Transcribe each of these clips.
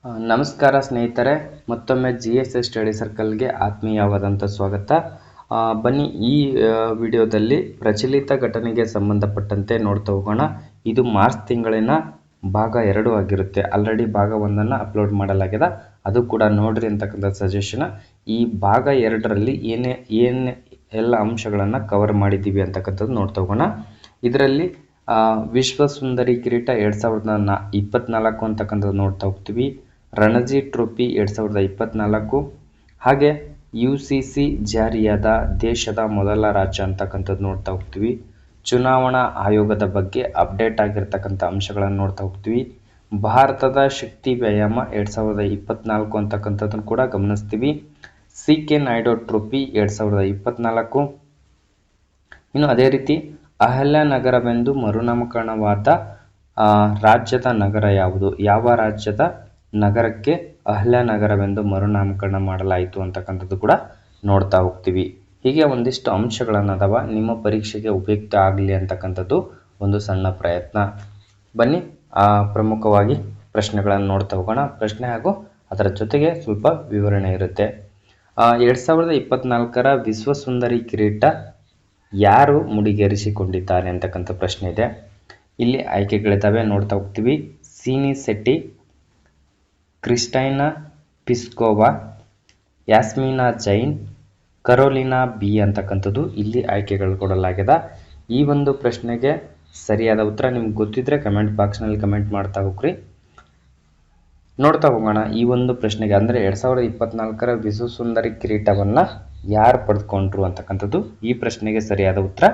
ನಮಸ್ಕಾರ ಸ್ನೇಹಿತರೆ, ಮತ್ತೊಮ್ಮೆ GSS ಸ್ಟಡಿ ಸರ್ಕಲ್ಗೆ ಆತ್ಮೀಯವಾದಂಥ ಸ್ವಾಗತ. ಬನ್ನಿ ಈ ವಿಡಿಯೋದಲ್ಲಿ ಪ್ರಚಲಿತ ಘಟನೆಗೆ ಸಂಬಂಧಪಟ್ಟಂತೆ ನೋಡ್ತಾ ಹೋಗೋಣ. ಇದು ಮಾರ್ಚ್ ತಿಂಗಳಿನ ಭಾಗ 2 ಆಗಿರುತ್ತೆ. ಆಲ್ರೆಡಿ ಭಾಗ 1 ಅಪ್ಲೋಡ್ ಮಾಡಲಾಗಿದೆ, ಅದು ಕೂಡ ನೋಡ್ರಿ ಅಂತಕ್ಕಂಥ ಸಜೆಷನ್. ಈ ಭಾಗ 2ರಲ್ಲಿ ಏನೇ ಎಲ್ಲ ಅಂಶಗಳನ್ನು ಕವರ್ ಮಾಡಿದ್ದೀವಿ ಅಂತಕ್ಕಂಥದ್ದು ನೋಡ್ತಾ ಹೋಗೋಣ. ಇದರಲ್ಲಿ ವಿಶ್ವ ಸುಂದರಿ ಕಿರೀಟ 2024 ಅಂತಕ್ಕಂಥದ್ದು ನೋಡ್ತಾ ಹೋಗ್ತೀವಿ. ರಣಜಿ ಟ್ರೋಫಿ 2024, ಹಾಗೆ UCC ಜಾರಿಯಾದ ದೇಶದ ಮೊದಲ ರಾಜ್ಯ ಅಂತಕ್ಕಂಥದ್ದು ನೋಡ್ತಾ ಹೋಗ್ತೀವಿ. ಚುನಾವಣಾ ಆಯೋಗದ ಬಗ್ಗೆ ಅಪ್ಡೇಟ್ ಆಗಿರ್ತಕ್ಕಂಥ ಅಂಶಗಳನ್ನು ನೋಡ್ತಾ ಹೋಗ್ತೀವಿ. ಭಾರತದ ಶಕ್ತಿ ವ್ಯಾಯಾಮ 2024 ಅಂತಕ್ಕಂಥದ್ದನ್ನು ಕೂಡ ಗಮನಿಸ್ತೀವಿ. CK Naidu trophy 2024. ಇನ್ನು ಅದೇ ರೀತಿ ಅಹಲ್ಯಾನಗರವೆಂದು ಮರುನಾಮಕರಣವಾದ ರಾಜ್ಯದ ನಗರ ಯಾವುದು? ಯಾವ ರಾಜ್ಯದ ನಗರಕ್ಕೆ ಅಹಲ್ಯಾನಗರವೆಂದು ಮರುನಾಮಕರಣ ಮಾಡಲಾಯಿತು ಅಂತಕ್ಕಂಥದ್ದು ಕೂಡ ನೋಡ್ತಾ ಹೋಗ್ತೀವಿ. ಹೀಗೆ ಒಂದಿಷ್ಟು ಅಂಶಗಳನ್ನದವ ನಿಮ್ಮ ಪರೀಕ್ಷೆಗೆ ಉಪಯುಕ್ತ ಆಗಲಿ ಅಂತಕ್ಕಂಥದ್ದು ಒಂದು ಸಣ್ಣ ಪ್ರಯತ್ನ. ಬನ್ನಿ ಪ್ರಮುಖವಾಗಿ ಪ್ರಶ್ನೆಗಳನ್ನು ನೋಡ್ತಾ ಹೋಗೋಣ. ಪ್ರಶ್ನೆ ಹಾಗೂ ಅದರ ಜೊತೆಗೆ ಸ್ವಲ್ಪ ವಿವರಣೆ ಇರುತ್ತೆ. 2024ರ ವಿಶ್ವ ಸುಂದರಿ ಕಿರೀಟ ಯಾರು ಮುಡಿಗೇರಿಸಿಕೊಂಡಿದ್ದಾರೆ ಅಂತಕ್ಕಂಥ ಪ್ರಶ್ನೆ ಇದೆ. ಇಲ್ಲಿ ಆಯ್ಕೆಗಳಿದ್ದಾವೆ, ನೋಡ್ತಾ ಹೋಗ್ತೀವಿ. ಸೀನಿ ಶೆಟ್ಟಿ, ಕ್ರಿಸ್ಟೈನಾ ಪಿಸ್ಕೋವಾ, ಯಾಸ್ಮಿನಾ ಜೈನ್, ಕರೋಲಿನಾ ಬಿ ಅಂತಕ್ಕಂಥದ್ದು ಇಲ್ಲಿ ಆಯ್ಕೆಗಳು ಕೊಡಲಾಗಿದೆ. ಈ ಒಂದು ಪ್ರಶ್ನೆಗೆ ಸರಿಯಾದ ಉತ್ತರ ನಿಮ್ಗೆ ಗೊತ್ತಿದ್ರೆ ಕಮೆಂಟ್ ಬಾಕ್ಸ್ನಲ್ಲಿ ಕಮೆಂಟ್ ಮಾಡ್ತಾ ಹೋಗ್ರಿ. ನೋಡ್ತಾ ಹೋಗೋಣ ಈ ಒಂದು ಪ್ರಶ್ನೆಗೆ. ಅಂದರೆ 2024ರ ವಿಶ್ವ ಸುಂದರಿ ಕಿರೀಟವನ್ನು ಯಾರು ಪಡೆದುಕೊಂಡ್ರು ಅಂತಕ್ಕಂಥದ್ದು ಈ ಪ್ರಶ್ನೆಗೆ ಸರಿಯಾದ ಉತ್ತರ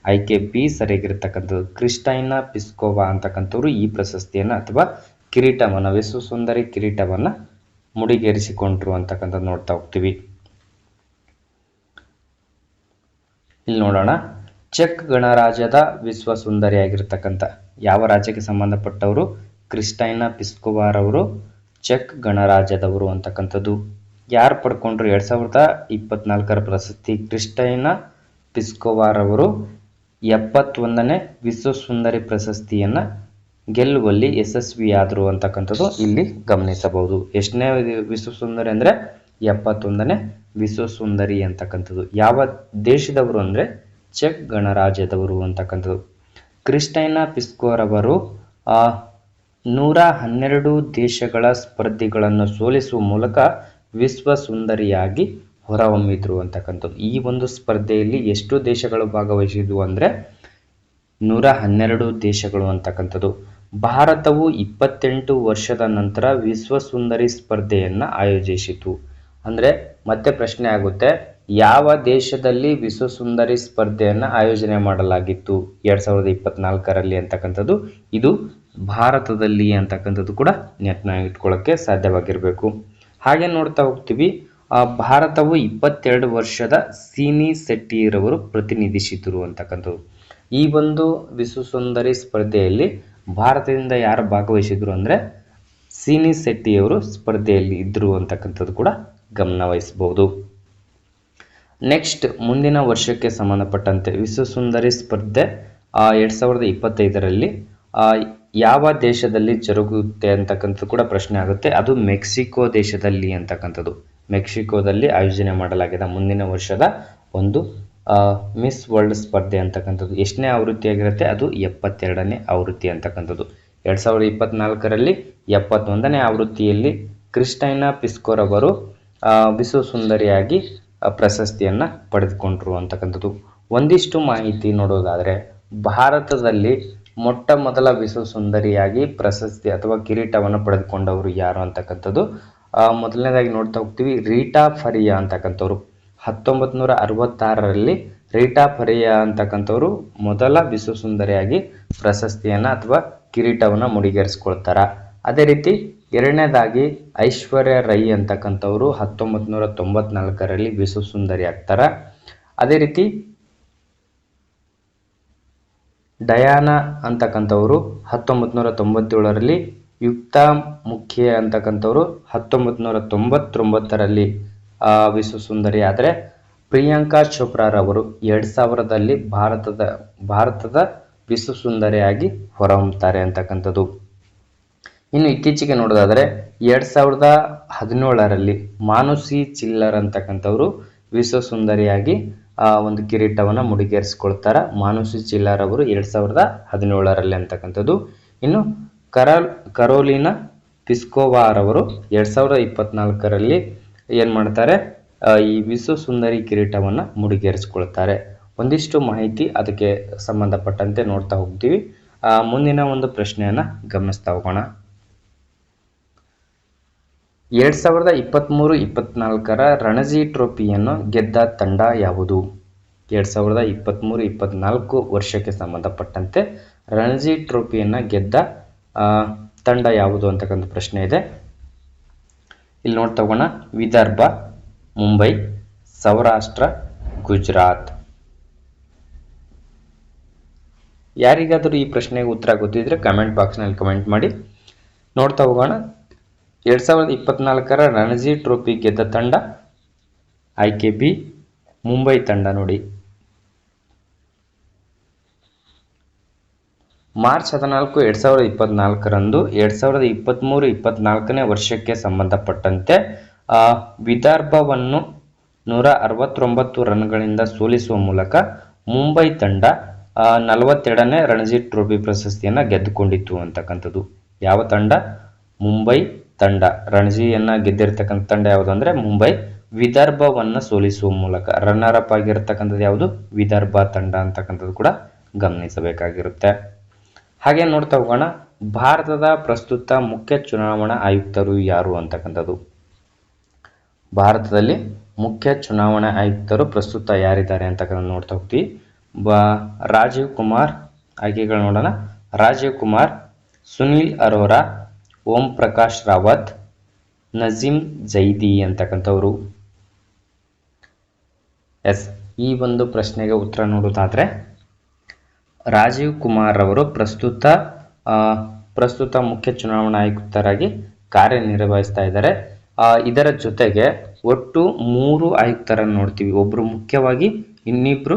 ಆಯ್ಕೆ ಬಿ ಸರಿಯಾಗಿರ್ತಕ್ಕಂಥದ್ದು. ಕ್ರಿಸ್ಟೈನಾ ಪಿಸ್ಕೋವಾ ಅಂತಕ್ಕಂಥವ್ರು ಈ ಪ್ರಶಸ್ತಿಯನ್ನು ಅಥವಾ ಕಿರೀಟವನ್ನು, ವಿಶ್ವ ಸುಂದರಿ ಕಿರೀಟವನ್ನು ಮುಡಿಗೇರಿಸಿಕೊಂಡ್ರು ಅಂತಕ್ಕಂಥದ್ದು ನೋಡ್ತಾ ಹೋಗ್ತೀವಿ. ಇಲ್ಲಿ ನೋಡೋಣ. ಚೆಕ್ ಗಣರಾಜ್ಯದ ವಿಶ್ವ ಸುಂದರಿಯಾಗಿರ್ತಕ್ಕಂಥ ಯಾವ ರಾಜ್ಯಕ್ಕೆ ಸಂಬಂಧಪಟ್ಟವರು? ಕ್ರಿಸ್ಟೈನಾ ಪಿಸ್ಕೋವಾರವರು ಚೆಕ್ ಗಣರಾಜ್ಯದವರು ಅಂತಕ್ಕಂಥದ್ದು. ಯಾರು ಪಡ್ಕೊಂಡ್ರು 2024ರ ಪ್ರಶಸ್ತಿ? ಕ್ರಿಸ್ಟೈನಾ ಪಿಸ್ಕೋವಾರವರು 71ನೇ ವಿಶ್ವ ಸುಂದರಿ ಪ್ರಶಸ್ತಿಯನ್ನು ಗೆಲ್ಲುವಲ್ಲಿ ಯಶಸ್ವಿಯಾದರು ಅಂತಕ್ಕಂಥದ್ದು ಇಲ್ಲಿ ಗಮನಿಸಬಹುದು. ಎಷ್ಟನೇ ವಿಶ್ವ ಸುಂದರಿ ಅಂದರೆ 71ನೇ ವಿಶ್ವ ಸುಂದರಿ ಅಂತಕ್ಕಂಥದ್ದು. ಯಾವ ದೇಶದವರು ಅಂದರೆ ಚೆಕ್ ಗಣರಾಜ್ಯದವರು ಅಂತಕ್ಕಂಥದ್ದು. ಕ್ರಿಸ್ಟೈನಾ ಪಿಸ್ಕೋರವರು 112 ದೇಶಗಳ ಸ್ಪರ್ಧಿಗಳನ್ನು ಸೋಲಿಸುವ ಮೂಲಕ ವಿಶ್ವ ಸುಂದರಿಯಾಗಿ ಹೊರಹೊಮ್ಮಿದ್ರು ಅಂತಕ್ಕಂಥದ್ದು. ಈ ಒಂದು ಸ್ಪರ್ಧೆಯಲ್ಲಿ ಎಷ್ಟು ದೇಶಗಳು ಭಾಗವಹಿಸಿದ್ವು ಅಂದರೆ 112 ದೇಶಗಳು ಅಂತಕ್ಕಂಥದ್ದು. ಭಾರತವು 28 ವರ್ಷದ ನಂತರ ವಿಶ್ವ ಸುಂದರಿ ಸ್ಪರ್ಧೆಯನ್ನು ಆಯೋಜಿಸಿತು. ಅಂದರೆ ಮತ್ತೆ ಪ್ರಶ್ನೆ ಆಗುತ್ತೆ, ಯಾವ ದೇಶದಲ್ಲಿ ವಿಶ್ವ ಸುಂದರಿ ಸ್ಪರ್ಧೆಯನ್ನು ಆಯೋಜನೆ ಮಾಡಲಾಗಿತ್ತು 2024ರಲ್ಲಿ ಅಂತಕ್ಕಂಥದ್ದು? ಇದು ಭಾರತದಲ್ಲಿ ಅಂತಕ್ಕಂಥದ್ದು ಕೂಡ ನೆನಪಿನಲ್ಲಿ ಇಟ್ಕೊಳ್ಳೋಕ್ಕೆ ಸಾಧ್ಯವಾಗಿರಬೇಕು. ಹಾಗೆ ನೋಡ್ತಾ ಹೋಗ್ತೀವಿ. ಭಾರತವು 22 ವರ್ಷದ ಸೀನಿ ಶೆಟ್ಟಿರವರು ಪ್ರತಿನಿಧಿಸಿದರು ಅಂತಕ್ಕಂಥದ್ದು. ಈ ಒಂದು ವಿಶ್ವ ಸುಂದರಿ ಸ್ಪರ್ಧೆಯಲ್ಲಿ ಭಾರತದಿಂದ ಯಾರು ಭಾಗವಹಿಸಿದ್ರು ಅಂದರೆ ಸೀನಿ ಶೆಟ್ಟಿಯವರು ಸ್ಪರ್ಧೆಯಲ್ಲಿ ಇದ್ದರು ಅಂತಕ್ಕಂಥದ್ದು ಕೂಡ ಗಮನ ವಹಿಸಬಹುದು. ನೆಕ್ಸ್ಟ್, ಮುಂದಿನ ವರ್ಷಕ್ಕೆ ಸಂಬಂಧಪಟ್ಟಂತೆ ವಿಶ್ವ ಸುಂದರಿ ಸ್ಪರ್ಧೆ 2025ರಲ್ಲಿ ಯಾವ ದೇಶದಲ್ಲಿ ಜರುಗುತ್ತೆ ಅಂತಕ್ಕಂಥದ್ದು ಕೂಡ ಪ್ರಶ್ನೆ ಆಗುತ್ತೆ. ಅದು ಮೆಕ್ಸಿಕೋ ದೇಶದಲ್ಲಿ ಅಂತಕ್ಕಂಥದ್ದು. ಮೆಕ್ಸಿಕೋದಲ್ಲಿ ಆಯೋಜನೆ ಮಾಡಲಾಗಿದೆ ಮುಂದಿನ ವರ್ಷದ ಒಂದು ಮಿಸ್ ವರ್ಲ್ಡ್ ಸ್ಪರ್ಧೆ ಅಂತಕ್ಕಂಥದ್ದು. ಎಷ್ಟನೇ ಆವೃತ್ತಿಯಾಗಿರುತ್ತೆ? ಅದು 72ನೇ ಆವೃತ್ತಿ ಅಂತಕ್ಕಂಥದ್ದು. 2024ರಲ್ಲಿ 71ನೇ ಆವೃತ್ತಿಯಲ್ಲಿ ಕ್ರಿಸ್ಟೈನಾ ಪಿಸ್ಕೋರವರು ವಿಶ್ವ ಸುಂದರಿಯಾಗಿ ಪ್ರಶಸ್ತಿಯನ್ನು ಪಡೆದುಕೊಂಡ್ರು ಅಂತಕ್ಕಂಥದ್ದು. ಒಂದಿಷ್ಟು ಮಾಹಿತಿ ನೋಡೋದಾದರೆ, ಭಾರತದಲ್ಲಿ ಮೊಟ್ಟ ಮೊದಲ ವಿಶ್ವ ಸುಂದರಿಯಾಗಿ ಪ್ರಶಸ್ತಿ ಅಥವಾ ಕಿರೀಟವನ್ನು ಪಡೆದುಕೊಂಡವರು ಯಾರು ಅಂತಕ್ಕಂಥದ್ದು ಮೊದಲನೇದಾಗಿ ನೋಡ್ತಾ ಹೋಗ್ತೀವಿ. ರೀಟಾ ಫರಿಯಾ ಅಂತಕ್ಕಂಥವ್ರು 1966ರಲ್ಲಿ ರೀಟಾ ಫರಿಯಾ ಅಂತಕ್ಕಂಥವ್ರು ಮೊದಲ ವಿಶ್ವ ಸುಂದರಿಯಾಗಿ ಪ್ರಶಸ್ತಿಯನ್ನು ಅಥವಾ ಕಿರೀಟವನ್ನು ಮುಡಿಗೇರಿಸ್ಕೊಳ್ತಾರೆ. ಅದೇ ರೀತಿ ಎರಡನೇದಾಗಿ ಐಶ್ವರ್ಯ ರೈ ಅಂತಕ್ಕಂಥವ್ರು 1994ರಲ್ಲಿ ವಿಶ್ವ ಸುಂದರಿ ಆಗ್ತಾರೆ. ಅದೇ ರೀತಿ ಡಯಾನಾ ಅಂತಕ್ಕಂಥವ್ರು 1997ರಲ್ಲಿ, ಯುಕ್ತಾ ಮುಖ್ಯ ಅಂತಕ್ಕಂಥವ್ರು 1999ರಲ್ಲಿ ವಿಶ್ವ ಸುಂದರಿ ಆದರೆ ಪ್ರಿಯಾಂಕಾ ಚೋಪ್ರಾರವರು 2000ರಲ್ಲಿ ಭಾರತದ ವಿಶ್ವ ಸುಂದರಿಯಾಗಿ ಹೊರಹೊಮ್ಮುತ್ತಾರೆ ಅಂತಕ್ಕಂಥದ್ದು. ಇನ್ನು ಇತ್ತೀಚೆಗೆ ನೋಡೋದಾದರೆ 2017ರಲ್ಲಿ ಮಾನುಷಿ ಚಿಲ್ಲರ್ ಅಂತಕ್ಕಂಥವ್ರು ವಿಶ್ವ ಸುಂದರಿಯಾಗಿ ಒಂದು ಕಿರೀಟವನ್ನು ಮುಡಿಗೇರಿಸಿಕೊಳ್ತಾರೆ. ಮಾನುಷಿ ಚಿಲ್ಲರ್ ಅವರು 2017ರಲ್ಲಿ ಅಂತಕ್ಕಂಥದ್ದು. ಇನ್ನು ಕರೋಲಿನಾ ಪಿಸ್ಕೋವಾರವರು 2024ರಲ್ಲಿ ಏನು ಮಾಡ್ತಾರೆ, ಈ ವಿಶ್ವ ಸುಂದರಿ ಕಿರೀಟವನ್ನು ಮುಡಿಗೇರಿಸಿಕೊಳ್ತಾರೆ. ಒಂದಿಷ್ಟು ಮಾಹಿತಿ ಅದಕ್ಕೆ ಸಂಬಂಧಪಟ್ಟಂತೆ ನೋಡ್ತಾ ಹೋಗ್ತೀವಿ. ಮುಂದಿನ ಒಂದು ಪ್ರಶ್ನೆಯನ್ನು ಗಮನಿಸ್ತಾ ಹೋಗೋಣ. 2023-24 ರಣಜಿ ಟ್ರೋಫಿಯನ್ನು ಗೆದ್ದ ತಂಡ ಯಾವುದು? 2023-24 ವರ್ಷಕ್ಕೆ ಸಂಬಂಧಪಟ್ಟಂತೆ ರಣಜಿ ಟ್ರೋಫಿಯನ್ನು ಗೆದ್ದ ತಂಡ ಯಾವುದು ಅಂತಕ್ಕಂಥ ಪ್ರಶ್ನೆ ಇದೆ. ಇಲ್ಲಿ ನೋಡ್ತಾ ಹೋಗೋಣ. ವಿದರ್ಭ, ಮುಂಬೈ, ಸೌರಾಷ್ಟ್ರ, ಗುಜರಾತ್. ಯಾರಿಗಾದರೂ ಈ ಪ್ರಶ್ನೆಗೆ ಉತ್ತರ ಗೊತ್ತಿದ್ರೆ ಕಮೆಂಟ್ ಬಾಕ್ಸ್ನಲ್ಲಿ ಕಮೆಂಟ್ ಮಾಡಿ. ನೋಡ್ತಾ ಹೋಗೋಣ. 2024 ರಣಜಿ ಟ್ರೋಫಿ ಗೆದ್ದ ತಂಡ ಆಯ್ಕೆ ಬಿ, ಮುಂಬೈ ತಂಡ. ನೋಡಿ, ಮಾರ್ಚ್ 14, 2024ರಂದು 2023-24ನೇ ವರ್ಷಕ್ಕೆ ಸಂಬಂಧಪಟ್ಟಂತೆ ವಿದರ್ಭವನ್ನು 169 ರನ್ಗಳಿಂದ ಸೋಲಿಸುವ ಮೂಲಕ ಮುಂಬೈ ತಂಡ 42ನೇ ರಣಜಿ ಟ್ರೋಫಿ ಪ್ರಶಸ್ತಿಯನ್ನು ಗೆದ್ದುಕೊಂಡಿತ್ತು ಅಂತಕ್ಕಂಥದ್ದು. ಯಾವ ತಂಡ? ಮುಂಬೈ ತಂಡ. ರಣಜಿಯನ್ನು ಗೆದ್ದಿರ್ತಕ್ಕಂಥ ತಂಡ ಯಾವುದು ಅಂದರೆ ಮುಂಬೈ. ವಿದರ್ಭವನ್ನು ಸೋಲಿಸುವ ಮೂಲಕ ರನ್ನರ್ ಅಪ್ ಆಗಿರ್ತಕ್ಕಂಥದ್ದು ಯಾವುದು? ವಿದರ್ಭ ತಂಡ ಅಂತಕ್ಕಂಥದ್ದು ಕೂಡ ಗಮನಿಸಬೇಕಾಗಿರುತ್ತೆ. ಹಾಗೆ ನೋಡ್ತಾ ಹೋಗೋಣ. ಭಾರತದ ಪ್ರಸ್ತುತ ಮುಖ್ಯ ಚುನಾವಣಾ ಆಯುಕ್ತರು ಯಾರು ಅಂತಕ್ಕಂಥದ್ದು. ಭಾರತದಲ್ಲಿ ಮುಖ್ಯ ಚುನಾವಣಾ ಆಯುಕ್ತರು ಪ್ರಸ್ತುತ ಯಾರಿದ್ದಾರೆ ಅಂತಕ್ಕಂಥ ನೋಡ್ತಾ ಹೋಗ್ತೀವಿ. ರಾಜೀವ್ ಕುಮಾರ್. ಆಯ್ಕೆಗಳು ನೋಡೋಣ. ರಾಜೀವ್ ಕುಮಾರ್, ಸುನಿಲ್ ಅರೋರಾ, ಓಂ ಪ್ರಕಾಶ್ ರಾವತ್, ನಜೀಮ್ ಜೈದಿ ಅಂತಕ್ಕಂಥವ್ರು. ಎಸ್, ಈ ಒಂದು ಪ್ರಶ್ನೆಗೆ ಉತ್ತರ ನೋಡೋದಾದರೆ ರಾಜೀವ್ ಕುಮಾರ್ ಅವರು ಪ್ರಸ್ತುತ ಮುಖ್ಯ ಚುನಾವಣಾ ಆಯುಕ್ತರಾಗಿ ಕಾರ್ಯನಿರ್ವಹಿಸ್ತಾ ಇದ್ದಾರೆ. ಇದರ ಜೊತೆಗೆ ಒಟ್ಟು 3 ಆಯುಕ್ತರನ್ನು ನೋಡ್ತೀವಿ. ಒಬ್ಬರು ಮುಖ್ಯವಾಗಿ, ಇನ್ನಿಬ್ಬರು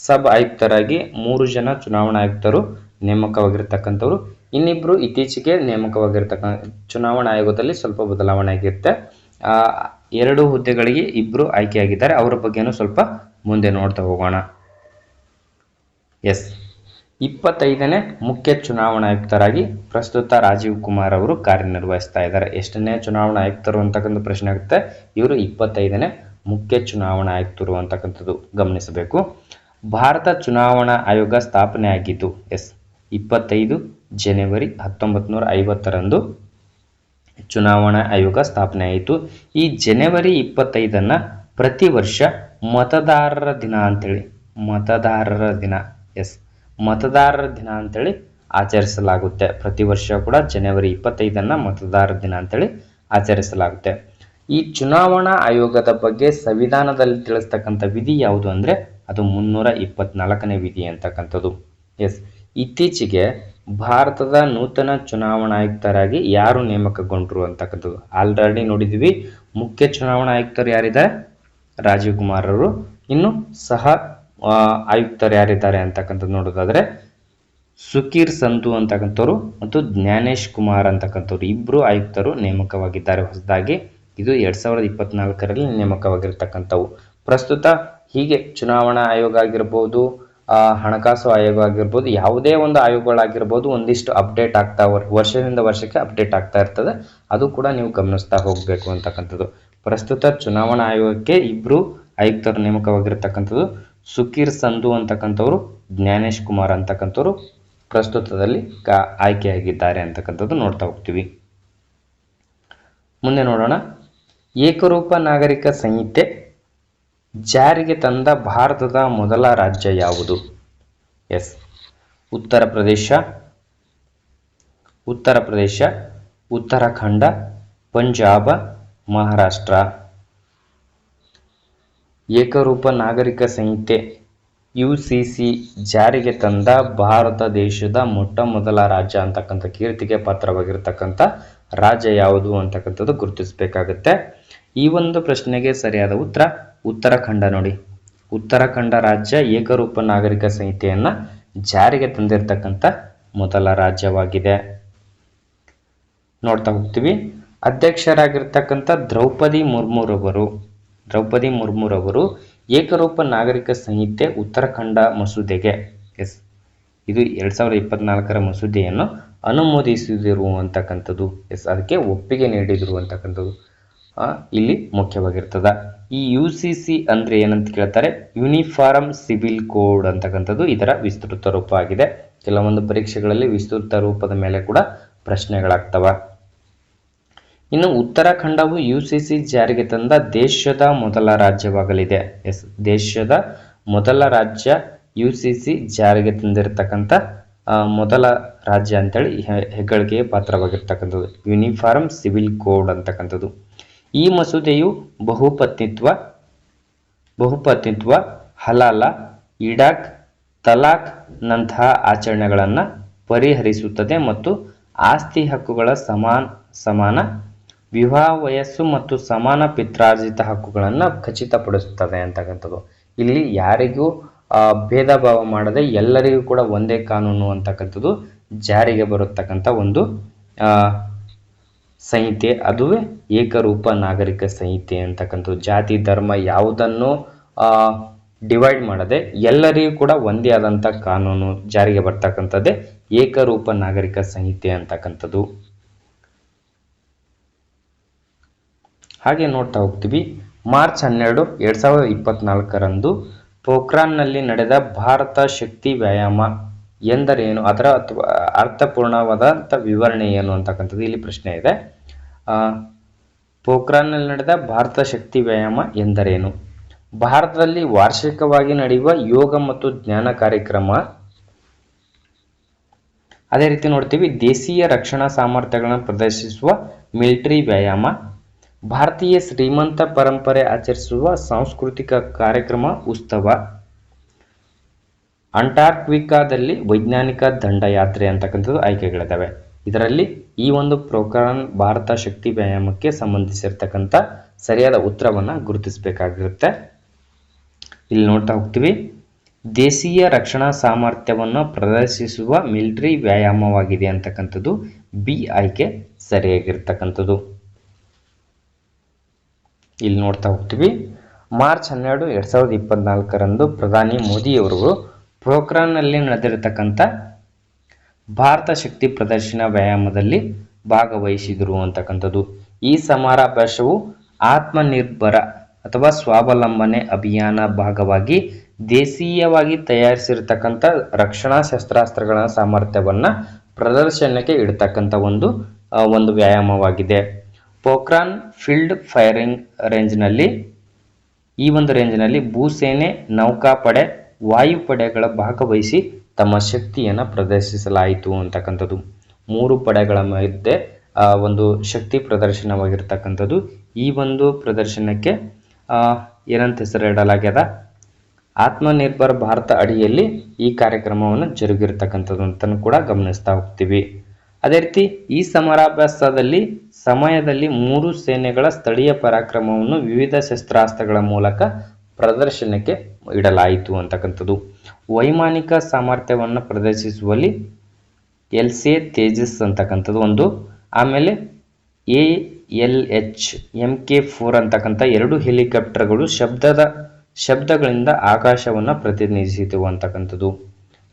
ಸಬ್ ಆಯುಕ್ತರಾಗಿ 3 ಜನ ಚುನಾವಣಾ ಆಯುಕ್ತರು ನೇಮಕವಾಗಿರ್ತಕ್ಕಂಥವ್ರು. ಇನ್ನಿಬ್ಬರು ಇತ್ತೀಚೆಗೆ ಚುನಾವಣಾ ಆಯೋಗದಲ್ಲಿ ಸ್ವಲ್ಪ ಬದಲಾವಣೆ ಆಗಿರುತ್ತೆ. 2 ಹುದ್ದೆಗಳಿಗೆ ಇಬ್ಬರು ಆಯ್ಕೆಯಾಗಿದ್ದಾರೆ. ಅವರ ಬಗ್ಗೆನೂ ಸ್ವಲ್ಪ ಮುಂದೆ ನೋಡ್ತಾ ಹೋಗೋಣ. ಎಸ್, 25ನೇ ಮುಖ್ಯ ಚುನಾವಣಾ ಆಯುಕ್ತರಾಗಿ ಪ್ರಸ್ತುತ ರಾಜೀವ್ ಕುಮಾರ್ ಅವರು ಕಾರ್ಯನಿರ್ವಹಿಸ್ತಾ ಇದ್ದಾರೆ. ಎಷ್ಟನೇ ಚುನಾವಣಾ ಆಯುಕ್ತರು ಅಂತಕ್ಕಂಥ ಪ್ರಶ್ನೆ ಆಗುತ್ತೆ. ಇವರು 25ನೇ ಮುಖ್ಯ ಚುನಾವಣಾ ಆಯುಕ್ತರು ಅಂತಕ್ಕಂಥದ್ದು ಗಮನಿಸಬೇಕು. ಭಾರತ ಚುನಾವಣಾ ಆಯೋಗ ಸ್ಥಾಪನೆ ಆಗಿದ್ದು 25 ಜನವರಿ 1950ರಂದು ಚುನಾವಣಾ ಆಯೋಗ ಸ್ಥಾಪನೆ ಆಯಿತು. ಈ ಜನವರಿ 25ನ್ನು ಪ್ರತಿ ವರ್ಷ ಮತದಾರರ ದಿನ ಅಂತೇಳಿ ಆಚರಿಸಲಾಗುತ್ತೆ. ಪ್ರತಿ ವರ್ಷ ಕೂಡ ಜನವರಿ 25ನ್ನು ಮತದಾರರ ದಿನ ಅಂತೇಳಿ ಆಚರಿಸಲಾಗುತ್ತೆ. ಈ ಚುನಾವಣಾ ಆಯೋಗದ ಬಗ್ಗೆ ಸಂವಿಧಾನದಲ್ಲಿ ತಿಳಿಸ್ತಕ್ಕಂಥ ವಿಧಿ ಯಾವುದು ಅಂದರೆ ಅದು 324ನೇ ವಿಧಿ ಅಂತಕ್ಕಂಥದ್ದು. ಎಸ್, ಇತ್ತೀಚೆಗೆ ಭಾರತದ ನೂತನ ಚುನಾವಣಾ ಆಯುಕ್ತರಾಗಿ ಯಾರು ನೇಮಕಗೊಂಡ್ರು ಅಂತಕ್ಕಂಥದ್ದು ಆಲ್ರೆಡಿ ನೋಡಿದ್ವಿ. ಮುಖ್ಯ ಚುನಾವಣಾ ಆಯುಕ್ತರು ಯಾರಿದ್ದಾರೆ? ರಾಜೀವ್ ಕುಮಾರ್ ಅವರು. ಇನ್ನು ಸಹ ಆಯುಕ್ತರು ಯಾರಿದ್ದಾರೆ ಅಂತಕ್ಕಂಥದ್ದು ನೋಡೋದಾದ್ರೆ ಸುಕೀರ್ ಸಂಧು ಅಂತಕ್ಕಂಥವ್ರು ಮತ್ತು ಜ್ಞಾನೇಶ್ ಕುಮಾರ್ ಅಂತಕ್ಕಂಥವ್ರು ಇಬ್ಬರು ಆಯುಕ್ತರು ನೇಮಕವಾಗಿದ್ದಾರೆ ಹೊಸದಾಗಿ. ಇದು 2024ರಲ್ಲಿ ನೇಮಕವಾಗಿರ್ತಕ್ಕಂಥವು. ಪ್ರಸ್ತುತ ಹೀಗೆ ಚುನಾವಣಾ ಆಯೋಗ ಆಗಿರ್ಬೋದು, ಹಣಕಾಸು ಆಯೋಗ ಆಗಿರ್ಬೋದು, ಯಾವುದೇ ಒಂದು ಆಯೋಗಗಳಾಗಿರ್ಬೋದು, ಒಂದಿಷ್ಟು ಅಪ್ಡೇಟ್ ಆಗ್ತಾ ವರ್ಷದಿಂದ ವರ್ಷಕ್ಕೆ ಅಪ್ಡೇಟ್ ಆಗ್ತಾ ಇರ್ತದೆ. ಅದು ಕೂಡ ನೀವು ಗಮನಿಸ್ತಾ ಹೋಗಬೇಕು ಅಂತಕ್ಕಂಥದ್ದು. ಪ್ರಸ್ತುತ ಚುನಾವಣಾ ಆಯೋಗಕ್ಕೆ ಇಬ್ಬರು ಆಯುಕ್ತರು ನೇಮಕವಾಗಿರ್ತಕ್ಕಂಥದ್ದು. ಸುಕೀರ್ ಸಂಧು ಅಂತಕ್ಕಂಥವ್ರು, ಜ್ಞಾನೇಶ್ ಕುಮಾರ್ ಅಂತಕ್ಕಂಥವ್ರು ಪ್ರಸ್ತುತದಲ್ಲಿ ಆಯ್ಕೆಯಾಗಿದ್ದಾರೆ ಅಂತಕ್ಕಂಥದ್ದು ನೋಡ್ತಾ ಹೋಗ್ತೀವಿ. ಮುಂದೆ ನೋಡೋಣ. ಏಕರೂಪ ನಾಗರಿಕ ಸಂಹಿತೆ ಜಾರಿಗೆ ತಂದ ಭಾರತದ ಮೊದಲ ರಾಜ್ಯ ಯಾವುದು? ಎಸ್, ಉತ್ತರ ಪ್ರದೇಶ, ಉತ್ತರಾಖಂಡ, ಪಂಜಾಬ, ಮಹಾರಾಷ್ಟ್ರ. ಏಕರೂಪ ನಾಗರಿಕ ಸಂಹಿತೆ UCC ಜಾರಿಗೆ ತಂದ ಭಾರತ ದೇಶದ ಮೊಟ್ಟ ಮೊದಲ ರಾಜ್ಯ ಅಂತಕ್ಕಂಥ ಕೀರ್ತಿಗೆ ಪಾತ್ರವಾಗಿರ್ತಕ್ಕಂಥ ರಾಜ್ಯ ಯಾವುದು ಅಂತಕ್ಕಂಥದ್ದು ಗುರುತಿಸಬೇಕಾಗುತ್ತೆ. ಈ ಒಂದು ಪ್ರಶ್ನೆಗೆ ಸರಿಯಾದ ಉತ್ತರ ಉತ್ತರಾಖಂಡ. ನೋಡಿ, ಉತ್ತರಾಖಂಡ ರಾಜ್ಯ ಏಕರೂಪ ನಾಗರಿಕ ಸಂಹಿತೆಯನ್ನು ಜಾರಿಗೆ ತಂದಿರತಕ್ಕಂಥ ಮೊದಲ ರಾಜ್ಯವಾಗಿದೆ. ನೋಡ್ತಾ ಹೋಗ್ತೀವಿ. ಅಧ್ಯಕ್ಷರಾಗಿರ್ತಕ್ಕಂಥ ದ್ರೌಪದಿ ಮುರ್ಮುರವರು ಏಕರೂಪ ನಾಗರಿಕ ಸಂಹಿತೆ ಉತ್ತರಾಖಂಡ ಮಸೂದೆಗೆ ಇದು 2024ರ ಮಸೂದೆಯನ್ನು ಅನುಮೋದಿಸಿದರು ಅಂತಕ್ಕಂಥದ್ದು. ಅದಕ್ಕೆ ಒಪ್ಪಿಗೆ ನೀಡಿದರು ಅಂತಕ್ಕಂಥದ್ದು ಇಲ್ಲಿ ಮುಖ್ಯವಾಗಿರ್ತದ. ಈ UCC ಅಂದ್ರೆ ಏನಂತ ಕೇಳ್ತಾರೆ, ಯೂನಿಫಾರ್ಮ್ ಸಿವಿಲ್ ಕೋಡ್ ಅಂತಕ್ಕಂಥದ್ದು ಇದರ ವಿಸ್ತೃತ ರೂಪ ಆಗಿದೆ. ಕೆಲವೊಂದು ಪರೀಕ್ಷೆಗಳಲ್ಲಿ ವಿಸ್ತೃತ ರೂಪದ ಮೇಲೆ ಕೂಡ ಪ್ರಶ್ನೆಗಳಾಗ್ತವ. ಇನ್ನು ಉತ್ತರಾಖಂಡವು UCC ಜಾರಿಗೆ ತಂದ ದೇಶದ ಮೊದಲ ರಾಜ್ಯವಾಗಲಿದೆ. ದೇಶದ ಮೊದಲ ರಾಜ್ಯ UCC ಜಾರಿಗೆ ತಂದಿರತಕ್ಕಂಥ ಮೊದಲ ರಾಜ್ಯ ಅಂತೇಳಿ ಹೆಗ್ಗಳಿಕೆಗೆ ಪಾತ್ರವಾಗಿರ್ತಕ್ಕಂಥದ್ದು ಯೂನಿಫಾರ್ಮ್ ಸಿವಿಲ್ ಕೋಡ್ ಅಂತಕ್ಕಂಥದ್ದು. ಈ ಮಸೂದೆಯು ಬಹುಪತ್ನಿತ್ವ, ಹಲಾಲ, ಇಡಾಕ್, ತಲಾಕ್ ನಂತಹ ಆಚರಣೆಗಳನ್ನು ಪರಿಹರಿಸುತ್ತದೆ ಮತ್ತು ಆಸ್ತಿ ಹಕ್ಕುಗಳ ಸಮಾನ ವಿವಾಹ ವಯಸ್ಸು ಮತ್ತು ಸಮಾನ ಪಿತ್ರಾರ್ಜಿತ ಹಕ್ಕುಗಳನ್ನು ಖಚಿತಪಡಿಸುತ್ತದೆ ಅಂತಕ್ಕಂಥದ್ದು. ಇಲ್ಲಿ ಯಾರಿಗೂ ಭೇದ ಭಾವ ಮಾಡದೆ ಎಲ್ಲರಿಗೂ ಕೂಡ ಒಂದೇ ಕಾನೂನು ಅಂತಕ್ಕಂಥದ್ದು ಜಾರಿಗೆ ಬರತಕ್ಕಂಥ ಒಂದು ಸಂಹಿತೆ, ಅದುವೇ ಏಕರೂಪ ನಾಗರಿಕ ಸಂಹಿತೆ ಅಂತಕ್ಕಂಥದ್ದು. ಜಾತಿ ಧರ್ಮ ಯಾವುದನ್ನು ಡಿವೈಡ್ ಮಾಡದೆ ಎಲ್ಲರಿಗೂ ಕೂಡ ಒಂದೇ ಆದಂಥ ಕಾನೂನು ಜಾರಿಗೆ ಬರ್ತಕ್ಕಂಥದ್ದೇ ಏಕರೂಪ ನಾಗರಿಕ ಸಂಹಿತೆ ಅಂತಕ್ಕಂಥದ್ದು. ಹಾಗೆ ನೋಡ್ತಾ ಹೋಗ್ತೀವಿ. ಮಾರ್ಚ್ 12, 2024ರಂದು ಪೋಖ್ರಾನ್ನಲ್ಲಿ ನಡೆದ ಭಾರತ ಶಕ್ತಿ ವ್ಯಾಯಾಮ ಎಂದರೇನು, ಅದರ ಅರ್ಥಪೂರ್ಣವಾದಂಥ ವಿವರಣೆ ಏನು ಅಂತಕ್ಕಂಥದ್ದು ಇಲ್ಲಿ ಪ್ರಶ್ನೆ ಇದೆ. ಪೋಖ್ರಾನ್ನಲ್ಲಿ ನಡೆದ ಭಾರತ ಶಕ್ತಿ ವ್ಯಾಯಾಮ ಎಂದರೇನು? ಭಾರತದಲ್ಲಿ ವಾರ್ಷಿಕವಾಗಿ ನಡೆಯುವ ಯೋಗ ಮತ್ತು ಜ್ಞಾನ ಕಾರ್ಯಕ್ರಮ. ಅದೇ ರೀತಿ ನೋಡ್ತೀವಿ, ದೇಶೀಯ ರಕ್ಷಣಾ ಸಾಮರ್ಥ್ಯಗಳನ್ನು ಪ್ರದರ್ಶಿಸುವ ಮಿಲಿಟರಿ ವ್ಯಾಯಾಮ, ಭಾರತೀಯ ಶ್ರೀಮಂತ ಪರಂಪರೆ ಆಚರಿಸುವ ಸಾಂಸ್ಕೃತಿಕ ಕಾರ್ಯಕ್ರಮ ಉತ್ಸವ, ಅಂಟಾರ್ಕ್ಟಿಕಾದಲ್ಲಿ ವೈಜ್ಞಾನಿಕ ದಂಡಯಾತ್ರೆ ಅಂತಕ್ಕಂಥದ್ದು ಆಯ್ಕೆಗಳಿದ್ದಾವೆ. ಇದರಲ್ಲಿ ಈ ಒಂದು ಪೋಖ್ರಾನ್ ಭಾರತ ಶಕ್ತಿ ವ್ಯಾಯಾಮಕ್ಕೆ ಸಂಬಂಧಿಸಿರ್ತಕ್ಕಂಥ ಸರಿಯಾದ ಉತ್ತರವನ್ನು ಗುರುತಿಸಬೇಕಾಗಿರುತ್ತೆ. ಇಲ್ಲಿ ನೋಡ್ತಾ ಹೋಗ್ತೀವಿ, ದೇಶೀಯ ರಕ್ಷಣಾ ಸಾಮರ್ಥ್ಯವನ್ನು ಪ್ರದರ್ಶಿಸುವ ಮಿಲಿಟರಿ ವ್ಯಾಯಾಮವಾಗಿದೆ ಅಂತಕ್ಕಂಥದ್ದು ಬಿ ಆಯ್ಕೆ ಸರಿಯಾಗಿರ್ತಕ್ಕಂಥದ್ದು. ಇಲ್ಲಿ ನೋಡ್ತಾ ಹೋಗ್ತೀವಿ, ಮಾರ್ಚ್ 12, 2024ರಂದು ಪ್ರಧಾನಿ ಮೋದಿಯವರು ಪೋಖ್ರಾನ್ನಲ್ಲಿ ನಡೆದಿರತಕ್ಕಂಥ ಭಾರತ ಶಕ್ತಿ ಪ್ರದರ್ಶನ ವ್ಯಾಯಾಮದಲ್ಲಿ ಭಾಗವಹಿಸಿದರು ಅಂತಕ್ಕಂಥದ್ದು. ಈ ಸಮಾವೇಶವು ಆತ್ಮನಿರ್ಭರ ಅಥವಾ ಸ್ವಾವಲಂಬನೆ ಅಭಿಯಾನ ಭಾಗವಾಗಿ ದೇಶೀಯವಾಗಿ ತಯಾರಿಸಿರ್ತಕ್ಕಂಥ ರಕ್ಷಣಾ ಶಸ್ತ್ರಾಸ್ತ್ರಗಳ ಸಾಮರ್ಥ್ಯವನ್ನು ಪ್ರದರ್ಶನಕ್ಕೆ ಇಡತಕ್ಕಂಥ ಒಂದು ವ್ಯಾಯಾಮವಾಗಿದೆ. ಪೋಖ್ರಾನ್ ಫೀಲ್ಡ್ ಫೈರಿಂಗ್ ರೇಂಜ್ನಲ್ಲಿ ಈ ಒಂದು ರೇಂಜ್ನಲ್ಲಿ ಭೂಸೇನೆ, ನೌಕಾಪಡೆ, ವಾಯುಪಡೆಗಳ ಭಾಗವಹಿಸಿ ತಮ್ಮ ಶಕ್ತಿಯನ್ನು ಪ್ರದರ್ಶಿಸಲಾಯಿತು ಅಂತಕ್ಕಂಥದ್ದು. 3 ಪಡೆಗಳ ಮಧ್ಯೆ ಒಂದು ಶಕ್ತಿ ಪ್ರದರ್ಶನವಾಗಿರ್ತಕ್ಕಂಥದ್ದು. ಈ ಒಂದು ಪ್ರದರ್ಶನಕ್ಕೆ ಏನಂತ ಹೆಸರಿಡಲಾಗ್ಯದ, ಆತ್ಮನಿರ್ಭರ ಭಾರತ ಅಡಿಯಲ್ಲಿ ಈ ಕಾರ್ಯಕ್ರಮವನ್ನು ಜರುಗಿರ್ತಕ್ಕಂಥದ್ದು ಅಂತ ಕೂಡ ಗಮನಿಸ್ತಾ ಹೋಗ್ತೀವಿ. ಅದೇ ರೀತಿ ಈ ಸಮಯದಲ್ಲಿ 3 ಸೇನೆಗಳ ಸ್ಥಳೀಯ ಪರಾಕ್ರಮವನ್ನು ವಿವಿಧ ಶಸ್ತ್ರಾಸ್ತ್ರಗಳ ಮೂಲಕ ಪ್ರದರ್ಶನಕ್ಕೆ ಇಡಲಾಯಿತು ಅಂತಕ್ಕಂಥದ್ದು. ವೈಮಾನಿಕ ಸಾಮರ್ಥ್ಯವನ್ನು ಪ್ರದರ್ಶಿಸುವಲ್ಲಿ LCA ತೇಜಸ್ ಅಂತಕ್ಕಂಥದ್ದು ಒಂದು, ಆಮೇಲೆ ALH MK4 ಅಂತಕ್ಕಂಥ 2 ಹೆಲಿಕಾಪ್ಟರ್ಗಳು ಶಬ್ದಗಳಿಂದ ಆಕಾಶವನ್ನು ಪ್ರತಿನಿಧಿಸಿತು ಅಂತಕ್ಕಂಥದ್ದು.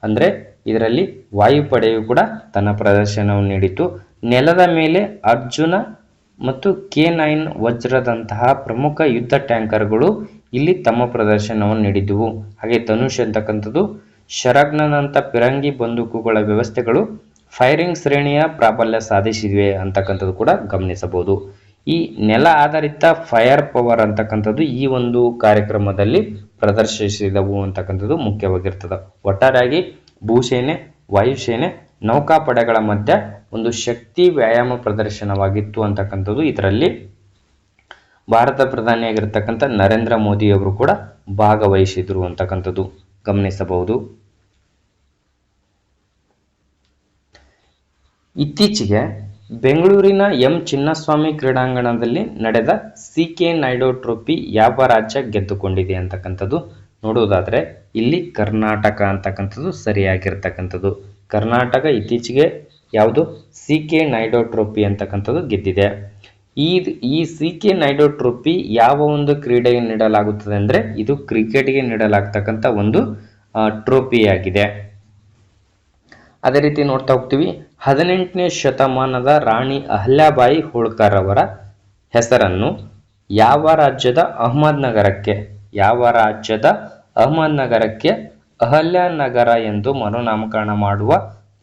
ಅಂದರೆ ಇದರಲ್ಲಿ ವಾಯುಪಡೆಯು ಕೂಡ ತನ್ನ ಪ್ರದರ್ಶನವನ್ನು ನೀಡಿತು. ನೆಲದ ಮೇಲೆ ಅರ್ಜುನ ಮತ್ತು K9 ವಜ್ರದಂತಹ ಪ್ರಮುಖ ಯುದ್ಧ ಟ್ಯಾಂಕರ್ಗಳು ಇಲ್ಲಿ ತಮ್ಮ ಪ್ರದರ್ಶನವನ್ನು ನೀಡಿದ್ದವು. ಹಾಗೆ ಧನುಷ್ ಅಂತಕ್ಕಂಥದ್ದು, ಶರಗ್ನಂಥ ಪಿರಂಗಿ ಬಂದೂಕುಗಳ ವ್ಯವಸ್ಥೆಗಳು ಫೈರಿಂಗ್ ಶ್ರೇಣಿಯ ಪ್ರಾಬಲ್ಯ ಸಾಧಿಸಿವೆ ಅಂತಕ್ಕಂಥದ್ದು ಕೂಡ ಗಮನಿಸಬಹುದು. ಈ ನೆಲ ಆಧಾರಿತ ಫೈರ್ ಪವರ್ ಅಂತಕ್ಕಂಥದ್ದು ಈ ಒಂದು ಕಾರ್ಯಕ್ರಮದಲ್ಲಿ ಪ್ರದರ್ಶಿಸಿದವು ಅಂತಕ್ಕಂಥದ್ದು ಮುಖ್ಯವಾಗಿರ್ತದೆ. ಒಟ್ಟಾರೆಯಾಗಿ ಭೂಸೇನೆ, ವಾಯುಸೇನೆ, ನೌಕಾಪಡೆಗಳ ಮಧ್ಯೆ ಒಂದು ಶಕ್ತಿ ವ್ಯಾಯಾಮ ಪ್ರದರ್ಶನವಾಗಿತ್ತು ಅಂತಕ್ಕಂಥದ್ದು ಇದರಲ್ಲಿ ಭಾರತ ಪ್ರಧಾನಿಯಾಗಿರ್ತಕ್ಕಂಥ ನರೇಂದ್ರ ಮೋದಿ ಅವರು ಕೂಡ ಭಾಗವಹಿಸಿದ್ರು ಅಂತಕ್ಕಂಥದ್ದು ಗಮನಿಸಬಹುದು. ಇತ್ತೀಚೆಗೆ ಬೆಂಗಳೂರಿನ ಎಂ ಚಿನ್ನಸ್ವಾಮಿ ಕ್ರೀಡಾಂಗಣದಲ್ಲಿ ನಡೆದ CK ನಾಯ್ಡು ಟ್ರೋಫಿ ಯಾವ ರಾಜ್ಯ ಗೆದ್ದುಕೊಂಡಿದೆ ಅಂತಕ್ಕಂಥದ್ದು ನೋಡುವುದಾದರೆ ಇಲ್ಲಿ ಕರ್ನಾಟಕ ಅಂತಕ್ಕಂಥದ್ದು ಸರಿಯಾಗಿರ್ತಕ್ಕಂಥದ್ದು. ಕರ್ನಾಟಕ ಇತ್ತೀಚೆಗೆ ಯಾವುದು CK ನಾಯ್ಡು ಟ್ರೋಫಿ ಅಂತಕ್ಕಂಥದ್ದು ಗೆದ್ದಿದೆ. ಈ CK ನಾಯ್ಡು ಟ್ರೋಫಿ ಯಾವ ಒಂದು ಕ್ರೀಡೆಗೆ ನೀಡಲಾಗುತ್ತದೆ ಅಂದರೆ ಇದು ಕ್ರಿಕೆಟ್ಗೆ ನೀಡಲಾಗ್ತಕ್ಕಂಥ ಒಂದು ಟ್ರೋಫಿಯಾಗಿದೆ. ಅದೇ ರೀತಿ ನೋಡ್ತಾ ಹೋಗ್ತೀವಿ, 18ನೇ ಶತಮಾನದ ರಾಣಿ ಅಹಲ್ಯಾಬಾಯಿ ಹೋಳ್ಕರ್ ಅವರ ಹೆಸರನ್ನು ಯಾವ ರಾಜ್ಯದ ಅಹಮದ್ನಗರಕ್ಕೆ ಅಹಲ್ಯಾನಗರ ಎಂದು ಮರುನಾಮಕರಣ ಮಾಡುವ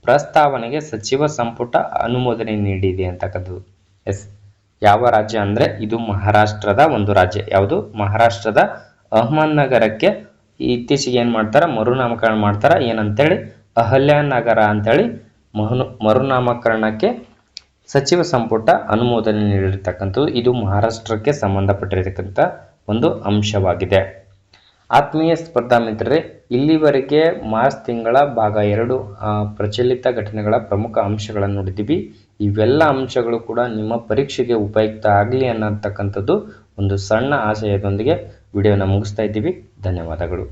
ಪ್ರಸ್ತಾವನೆಗೆ ಸಚಿವ ಸಂಪುಟ ಅನುಮೋದನೆ ನೀಡಿದೆ ಅಂತಕ್ಕಂಥದ್ದು. ಯಾವ ರಾಜ್ಯ ಅಂದರೆ ಇದು ಮಹಾರಾಷ್ಟ್ರದ ಒಂದು ರಾಜ್ಯ. ಯಾವುದು? ಮಹಾರಾಷ್ಟ್ರದ ಅಹಮದ್ನಗರಕ್ಕೆ ಇತ್ತೀಚೆಗೆ ಏನು ಮಾಡ್ತಾರೆ, ಮರುನಾಮಕರಣ ಮಾಡ್ತಾರೆ. ಏನಂತೇಳಿ? ಅಹಲ್ಯಾನಗರ ಅಂತೇಳಿ ಮರುನಾಮಕರಣಕ್ಕೆ ಸಚಿವ ಸಂಪುಟ ಅನುಮೋದನೆ ನೀಡಿರ್ತಕ್ಕಂಥದ್ದು. ಇದು ಮಹಾರಾಷ್ಟ್ರಕ್ಕೆ ಸಂಬಂಧಪಟ್ಟಿರತಕ್ಕಂಥ ಒಂದು ಅಂಶವಾಗಿದೆ. ಆತ್ಮೀಯ ಸ್ಪರ್ಧಾ ಮಿತ್ರರೇ, ಇಲ್ಲಿವರೆಗೆ ಮಾರ್ಚ್ ತಿಂಗಳ ಭಾಗ 2 ಪ್ರಚಲಿತ ಘಟನೆಗಳ ಪ್ರಮುಖ ಅಂಶಗಳನ್ನು ನೋಡಿದ್ದೀವಿ. ಇವೆಲ್ಲ ಅಂಶಗಳು ಕೂಡ ನಿಮ್ಮ ಪರೀಕ್ಷೆಗೆ ಉಪಯುಕ್ತ ಆಗಲಿ ಅನ್ನತಕ್ಕಂಥದ್ದು ಒಂದು ಸಣ್ಣ ಆಶಯದೊಂದಿಗೆ ವಿಡಿಯೋನ ಮುಗಿಸ್ತಾ ಇದ್ದೀವಿ. ಧನ್ಯವಾದಗಳು.